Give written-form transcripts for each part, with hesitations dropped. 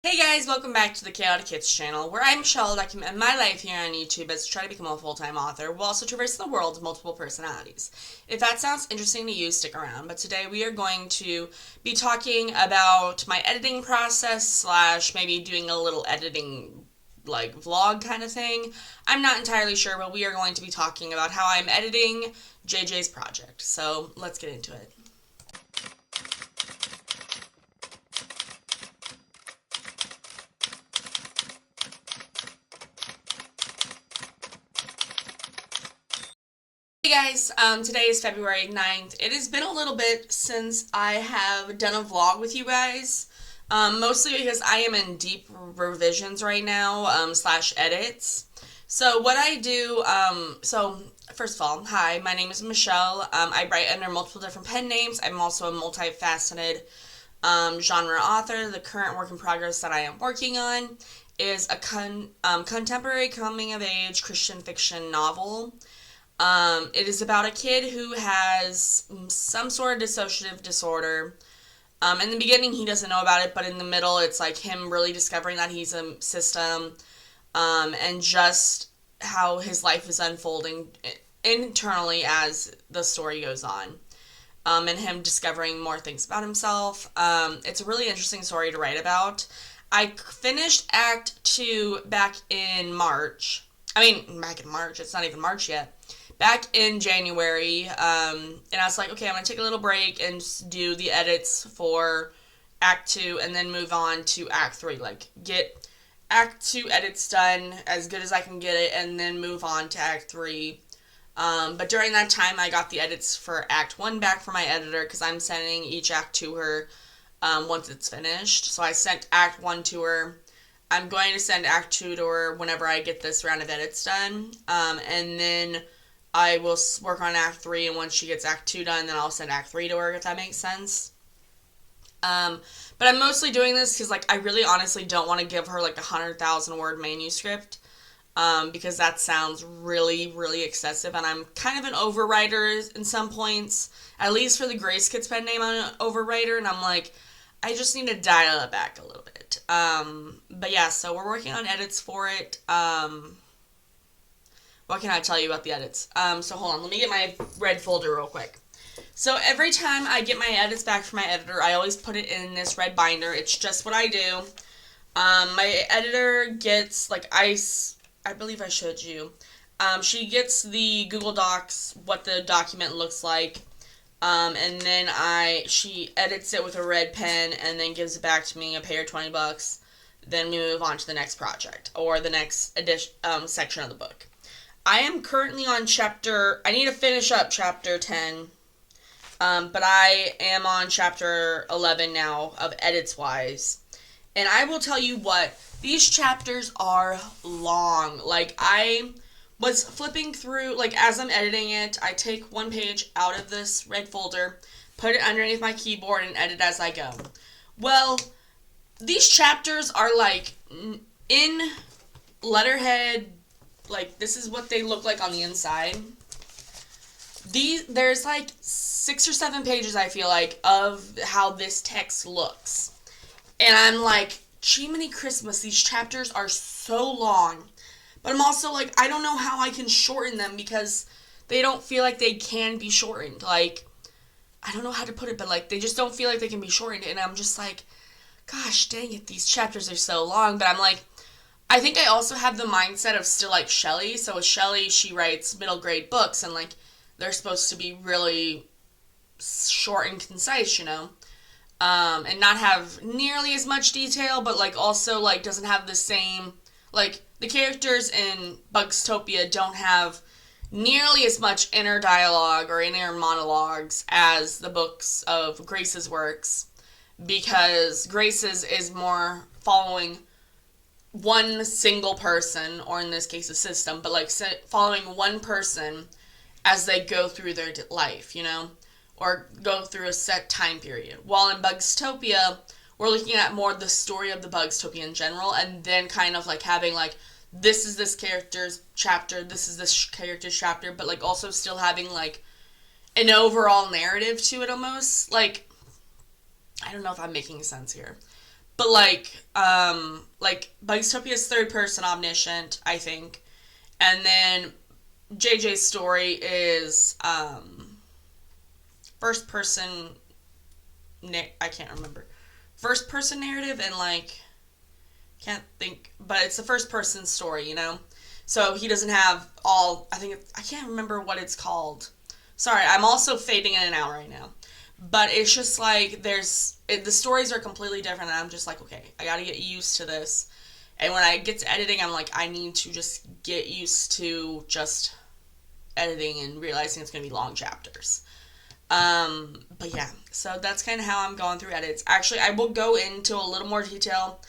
Hey guys, welcome back to the Chaotic Kitz channel, where I'm Shelly, document my life here on YouTube as I try to become a full-time author, while also traversing the world of multiple personalities. If that sounds interesting to you, stick around. But today we are going to be talking about my editing process slash maybe doing a little editing like vlog kind of thing. I'm not entirely sure, but we are going to be talking about how I'm editing JJ's project. So let's get into it. Hey guys, today is February 9th. It has been a little bit since I have done a vlog with you guys, mostly because I am in deep revisions right now, slash edits. So what I do, first of all, hi, my name is Michelle. I write under multiple different pen names. I'm also a multifaceted genre author. The current work in progress that I am working on is a contemporary coming of age Christian fiction novel. It is about a kid who has some sort of dissociative disorder. In the beginning, he doesn't know about it, but in the middle, it's like him really discovering that he's a system, and just how his life is unfolding internally as the story goes on. And him discovering more things about himself. It's a really interesting story to write about. I finished Act 2 back in March. Back in March. It's not even March yet. Back in January, and I was like, okay, I'm going to take a little break and do the edits for Act 2 and then move on to Act 3. Like, get Act 2 edits done as good as I can get it and then move on to Act 3. But during that time, I got the edits for Act 1 back from my editor because I'm sending each act to her once it's finished. So I sent Act 1 to her. I'm going to send Act 2 to her whenever I get this round of edits done. And then I will work on Act 3, and once she gets Act 2 done, then I'll send Act 3 to her, if that makes sense. But I'm mostly doing this because, like, I really honestly don't want to give her, like, a 100,000 word manuscript, because that sounds really, really excessive, and I'm kind of an overwriter in some points. At least for the Grace Kitz pen name, I'm an overwriter, and I'm like, I just need to dial it back a little bit. But yeah, so we're working on edits for it. What can I tell you about the edits? So hold on, let me get my red folder real quick. So every time I get my edits back from my editor, I always put it in this red binder. It's just what I do. My editor gets, like, I believe I showed you. She gets the Google Docs, what the document looks like, and then she edits it with a red pen and then gives it back to me. I pay her $20. Then we move on to the next project or the next section of the book. I am currently on I need to finish up chapter 10, but I am on chapter 11 now of edits wise. And I will tell you what, these chapters are long. Like, I was flipping through, like, as I'm editing it, I take one page out of this red folder, put it underneath my keyboard, and edit as I go. Well, these chapters are, like, in letterhead. Like, this is what they look like on the inside. There's like 6 or 7 pages, I feel like, of how this text looks. And I'm like, Jiminy Christmas, these chapters are so long. But I'm also like, I don't know how I can shorten them because they don't feel like they can be shortened. Like, I don't know how to put it, but like, they just don't feel like they can be shortened. And I'm just like, gosh dang it, these chapters are so long. But I'm like, I think I also have the mindset of still like Shelly. So with Shelly, she writes middle grade books, and like they're supposed to be really short and concise, and not have nearly as much detail, but like also like doesn't have the same, like the characters in Bugstopia don't have nearly as much inner dialogue or inner monologues as the books of Grace's works, because Grace's is more following one single person, or in this case a system, but like following one person as they go through their life, or go through a set time period. While in Bugstopia, we're looking at more the story of the Bugstopia in general, and then kind of like having like, this is this character's chapter, this is this character's chapter, but like also still having like an overall narrative to it almost. Like, I don't know if I'm making sense here. but Bugstopia's third person omniscient, I think, and then JJ's story is first person. I can't remember first person narrative, and can't think, but it's the first person story, you know. So he doesn't have all. I can't remember what it's called. Sorry, I'm also fading in and out right now. But it's just like the stories are completely different, and I'm just like, okay, I gotta get used to this. And when I get to editing, I'm like, I need to just get used to just editing and realizing it's gonna be long chapters. But yeah, so that's kind of how I'm going through edits. Actually, I will go into a little more detail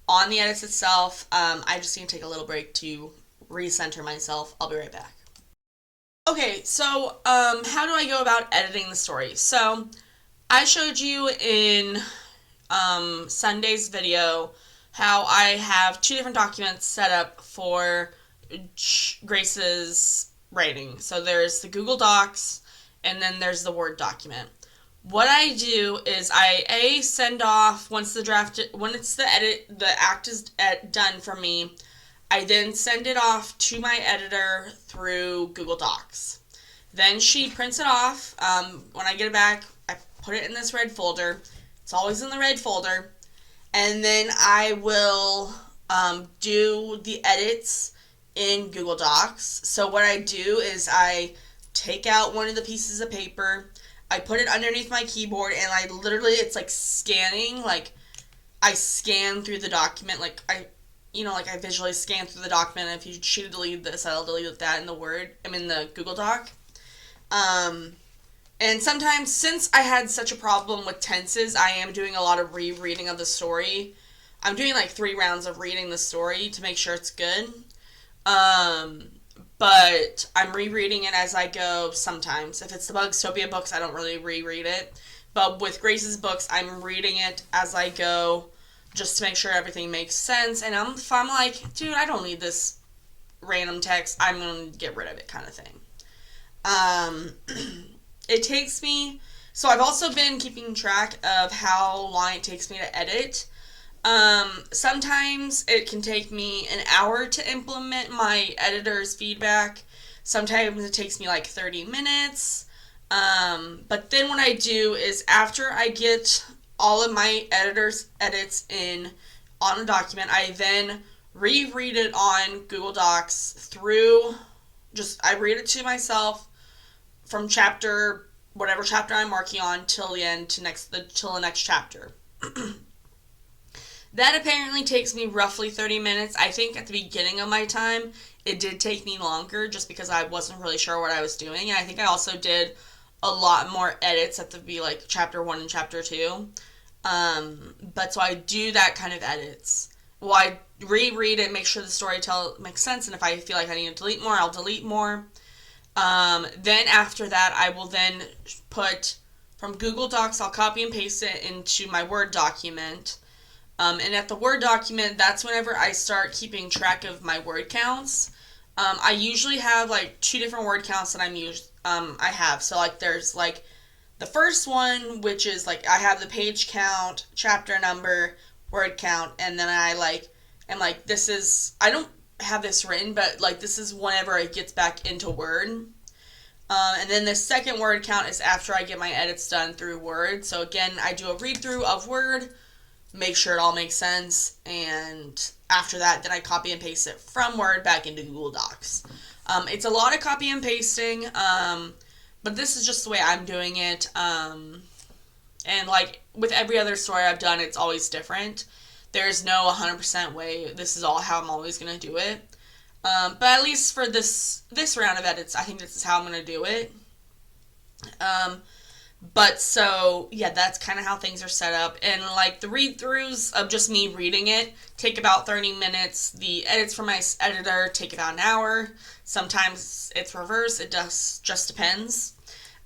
on the edits itself. I just need to take a little break to recenter myself. I'll be right back. Okay, so how do I go about editing the story? So I showed you in Sunday's video how I have two different documents set up for Grace's writing. So there's the Google Docs, and then there's the Word document. What I do is I send off once the act is done for me. I then send it off to my editor through Google Docs. Then she prints it off. When I get it back, I put it in this red folder. It's always in the red folder. And then I will do the edits in Google Docs. So what I do is I take out one of the pieces of paper, I put it underneath my keyboard, and I literally, it's like scanning, like I scan through the document, I visually scan through the document, and if you should delete this, I'll delete that in the Google Doc. And sometimes, since I had such a problem with tenses, I am doing a lot of rereading of the story. I'm doing 3 rounds of reading the story to make sure it's good. But I'm rereading it as I go sometimes. If it's the Bugstopia books, I don't really reread it. But with Grace's books, I'm reading it as I go just to make sure everything makes sense. And if I'm like, dude, I don't need this random text, I'm going to get rid of it kind of thing. It takes me... So I've also been keeping track of how long it takes me to edit. Sometimes it can take me an hour to implement my editor's feedback. Sometimes it takes me 30 minutes. But then what I do is after I get all of my editor's edits in on a document, I then reread it on Google Docs I read it to myself from whatever chapter I'm working on till the end till the next chapter. That apparently takes me roughly 30 minutes. I think at the beginning of my time, it did take me longer just because I wasn't really sure what I was doing. And I think I also did a lot more edits at chapter 1 and chapter 2. But so I do that kind of edits. Well, I reread it, make sure the story makes sense, and if I feel like I need to delete more, I'll delete more. Then after that, I will then put, from Google Docs, I'll copy and paste it into my Word document. And at the Word document, that's whenever I start keeping track of my word counts. I usually have 2 different word counts that I have. So there's the first one, which is I have the page count, chapter number, word count, and then I this is, I don't have this written, but this is whenever it gets back into Word. And then the second word count is after I get my edits done through Word. So again, I do a read through of Word, make sure it all makes sense, and after that, then I copy and paste it from Word back into Google Docs. It's a lot of copy and pasting, but this is just the way I'm doing it. And with every other story I've done, it's always different. There's no 100% way, this is all how I'm always going to do it. But at least for this round of edits, I think this is how I'm going to do it. But so, yeah, that's kind of how things are set up. And the read-throughs of just me reading it take about 30 minutes. The edits from my editor take about an hour. Sometimes it's reverse. It just depends.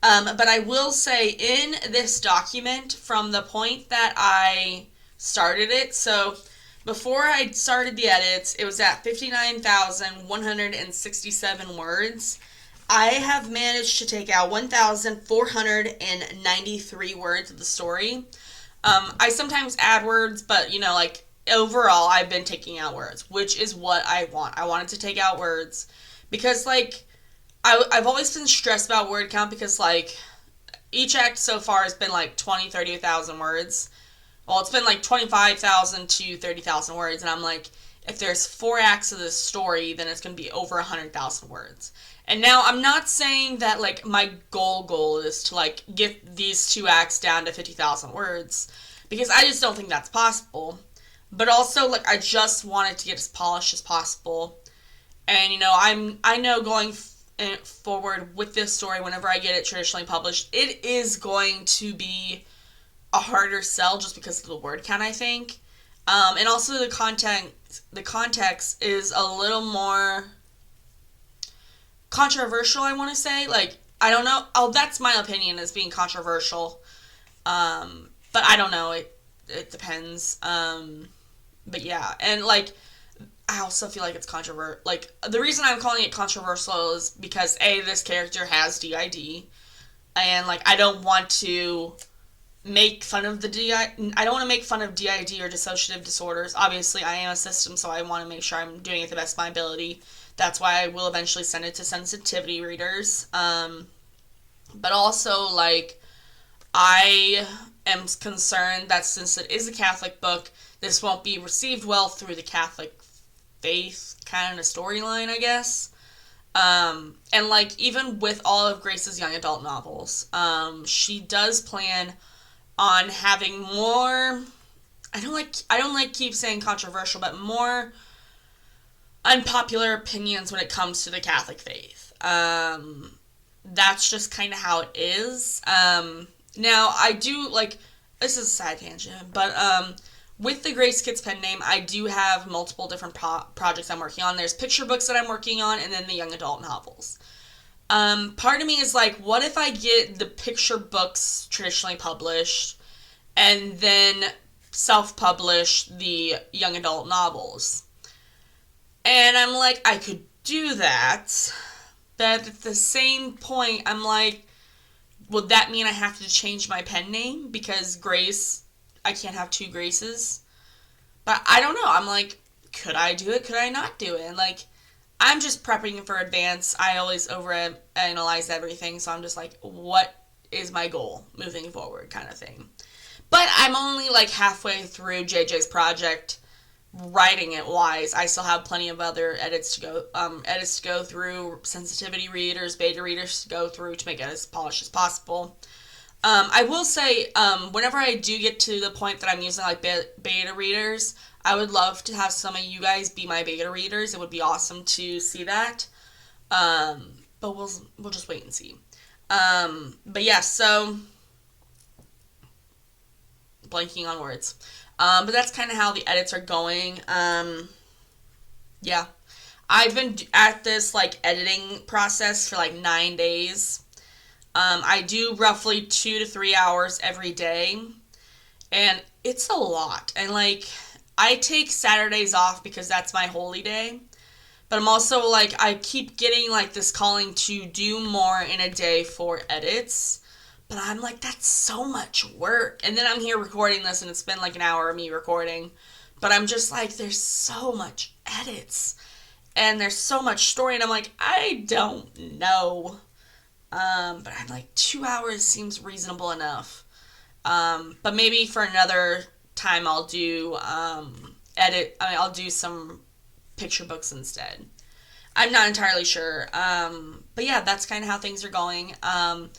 But I will say in this document, from the point that I started it, so before I started the edits, it was at 59,167 words. I have managed to take out 1,493 words of the story. I sometimes add words, but like overall, I've been taking out words, which is what I want. I wanted to take out words because like I've always been stressed about word count because like each act so far has been like 20, 30,000 words. Well, it's been like 25,000 to 30,000 words, and I'm like, if there's 4 acts of this story, then it's going to be over 100,000 words. And now I'm not saying that like my goal is to like get these 2 acts down to 50,000 words, because I just don't think that's possible. But also like I just wanted to get as polished as possible. And I know going forward with this story, whenever I get it traditionally published, it is going to be a harder sell just because of the word count, I think. And also the context is a little more controversial, I want to say. Like, I don't know. Oh, that's my opinion as being controversial. But I don't know. It depends. But yeah, and like I also feel like it's controversial. Like the reason I'm calling it controversial is because this character has DID, and like I don't want to make fun of the DID. I don't want to make fun of DID or dissociative disorders. Obviously, I am a system, so I want to make sure I'm doing it the best of my ability. That's why I will eventually send it to sensitivity readers. But also, like, I am concerned that since it is a Catholic book, this won't be received well through the Catholic faith kind of storyline, I guess. And like even with all of Grace's young adult novels, she does plan on having more. I don't like keep saying controversial, but more unpopular opinions when it comes to the Catholic faith. That's just kind of how it is. Now I do like this is a side tangent, but with the Grace Kitz pen name, I do have multiple different projects I'm working on. There's picture books that I'm working on, and then the young adult novels. Part of me is like, what if I get the picture books traditionally published, and then self-publish the young adult novels? And I'm like, I could do that, but at the same point, I'm like, would that mean I have to change my pen name? Because Grace, I can't have 2 Graces. But I don't know. I'm like, could I do it? Could I not do it? And like, I'm just prepping for advance. I always overanalyze everything. So I'm just like, what is my goal moving forward kind of thing. But I'm only like halfway through JJ's project, writing it wise. I still have plenty of other edits to go through, sensitivity readers, beta readers to go through to make it as polished as possible. I will say, whenever I do get to the point that I'm using like beta readers, I would love to have some of you guys be my beta readers. It would be awesome to see that. But we'll just wait and see. But yeah, so blanking on words. But that's kind of how the edits are going. Yeah. I've been at this like editing process for like 9 days. I do roughly 2 to 3 hours every day, and it's a lot. And like, I take Saturdays off because that's my holy day, but I'm also like, I keep getting like this calling to do more in a day for edits, but I'm like, that's so much work. And then I'm here recording this, and it's been like an hour of me recording, but I'm just like, there's so much edits, and there's so much story, and I'm like, I don't know. But I'm like, 2 hours seems reasonable enough. But maybe for another time I'll do, I'll do some picture books instead. I'm not entirely sure. But yeah, that's kind of how things are going. I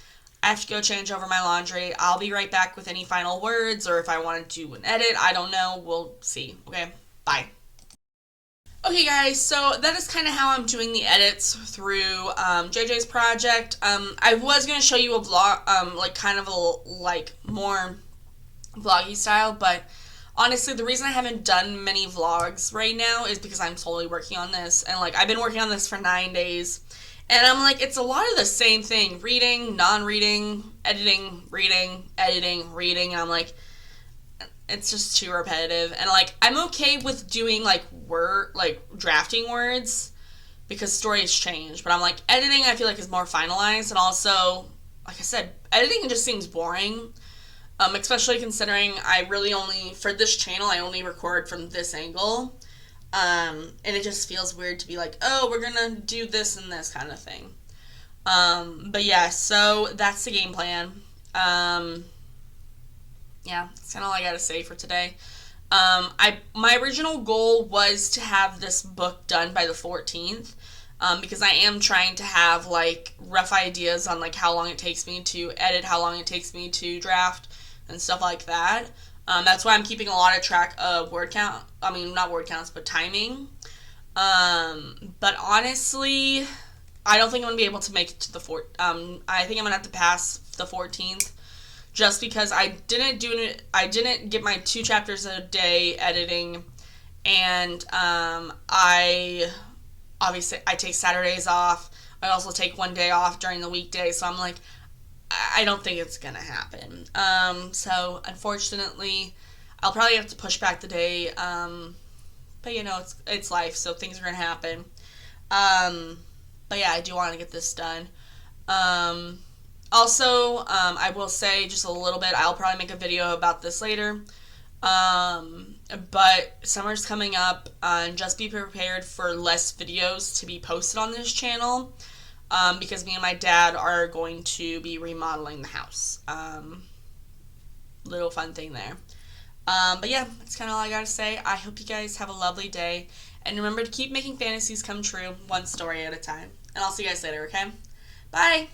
have to go change over my laundry. I'll be right back with any final words, or if I want to do an edit, I don't know. We'll see. Okay, bye. Okay guys, so that is kind of how I'm doing the edits through JJ's project. I was going to show you a vlog, like kind of a like more vloggy style, but honestly the reason I haven't done many vlogs right now is because I'm solely working on this, and like I've been working on this for 9 days, and I'm like, it's a lot of the same thing: reading, non-reading, editing, reading, editing, reading, and I'm like, it's just too repetitive. And like, I'm okay with doing like drafting words because stories change, but I'm like, editing I feel like is more finalized, and also like I said, editing just seems boring. Especially considering I really only, for this channel, I only record from this angle. And it just feels weird to be like, oh, we're gonna do this and this kind of thing. But yeah, so that's the game plan. Yeah, that's kind of all I gotta say for today. My original goal was to have this book done by the 14th, because I am trying to have like rough ideas on like how long it takes me to edit, how long it takes me to draft, and stuff like that. That's why I'm keeping a lot of track of word count. I mean, not word counts, but timing. But honestly, I don't think I'm gonna be able to make it to the I think I'm gonna have to pass the 14th, just because I didn't get my 2 chapters a day editing, and I obviously I take Saturdays off. I also take 1 day off during the weekday, so I'm like, I don't think it's gonna happen. So unfortunately, I'll probably have to push back the day. But you know, it's life, so things are gonna happen. But yeah, I do want to get this done. Also, I will say just a little bit. I'll probably make a video about this later. But summer's coming up, and just be prepared for less videos to be posted on this channel. Because me and my dad are going to be remodeling the house. Little fun thing there. But yeah, that's kind of all I gotta say. I hope you guys have a lovely day. And remember to keep making fantasies come true, one story at a time. And I'll see you guys later, okay? Bye!